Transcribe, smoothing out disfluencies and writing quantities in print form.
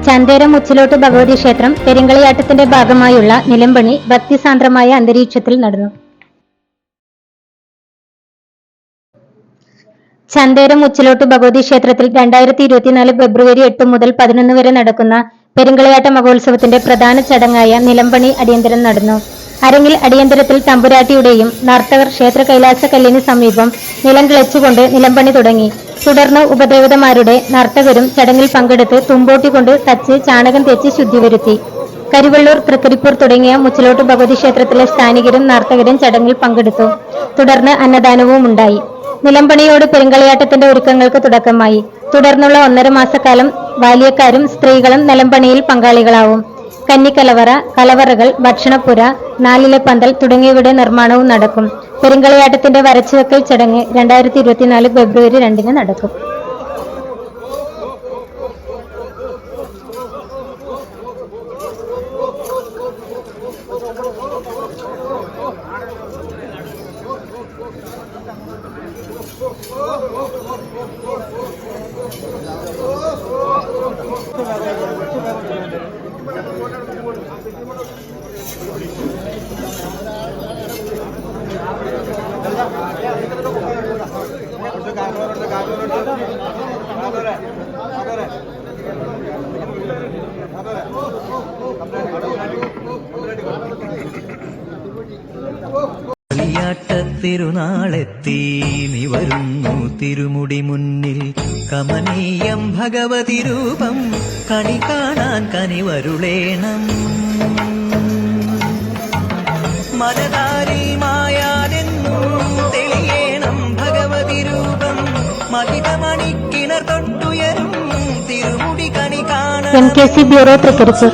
ചന്തേരം മുച്ചിലോട്ട് ഭഗവതി ക്ഷേത്രം പെരുങ്കളിയാട്ടത്തിന്റെ ഭാഗമായുള്ള നിലമ്പണി ഭക്തിസാന്ദ്രമായ അന്തരീക്ഷത്തിൽ നടന്നു. ചന്തേരം മുച്ചിലോട്ട് ഭഗവതി ക്ഷേത്രത്തിൽ 2024 ഫെബ്രുവരി 8 മുതൽ 11 വരെ നടക്കുന്ന പെരുങ്കളിയാട്ട മഹോത്സവത്തിന്റെ പ്രധാന ചടങ്ങായ നിലമ്പണി അടിയന്തരം നടന്നു. അരങ്ങിൽ അടിയന്തരത്തിൽ തമ്പുരാട്ടിയുടെയും നർത്തകർ ക്ഷേത്ര കൈലാസ കല്ലിന് സമീപം നിലം കിളച്ചുകൊണ്ട് നിലമ്പണി തുടങ്ങി. തുടർന്ന് ഉപദേവതമാരുടെ നർത്തകരും ചടങ്ങിൽ പങ്കെടുത്ത് തുമ്പോട്ടി കൊണ്ട് തച്ച് ചാണകം തേച്ച് ശുദ്ധി വരുത്തി. കരിവള്ളൂർ, തൃക്കരിപ്പൂർ തുടങ്ങിയ മുച്ചിലോട്ട് ഭഗവതി ക്ഷേത്രത്തിലെ സ്ഥാനികരും നർത്തകരും ചടങ്ങിൽ പങ്കെടുത്തു. തുടർന്ന് അന്നദാനവും ഉണ്ടായി. നിലമ്പണിയോട് പെരുങ്കളിയാട്ടത്തിന്റെ ഒരുക്കങ്ങൾക്ക് തുടക്കമായി. തുടർന്നുള്ള 1.5 മാസക്കാലം ബാല്യക്കാരും സ്ത്രീകളും നിലമ്പണിയിൽ പങ്കാളികളാവും. കന്നിക്കലവറ, കലവറകൾ, ഭക്ഷണപ്പുര, 4 പന്തൽ തുടങ്ങിയവയുടെ നിർമ്മാണവും നടക്കും. പെരുങ്കളിയാട്ടത്തിന്റെ വരച്ചുവെക്കൽ ചടങ്ങ് 2024 ഫെബ്രുവരി 2 നടക്കും. തിരുനാളെത്തി നീ വരുന്നു തിരുമുടി മുന്നിൽ, കമനീയം ഭഗവതി രൂപം കണി കാണാൻ കനിവരുളേണം. മലതാരി മായാതെന്നും തെളിയേണം ഭഗവതി രൂപം, മഹിതമണിക്കിണർ തൊട്ടുയരും തിരുമുടി കണി കാണാൻ. MKC bureau, Trikaripur.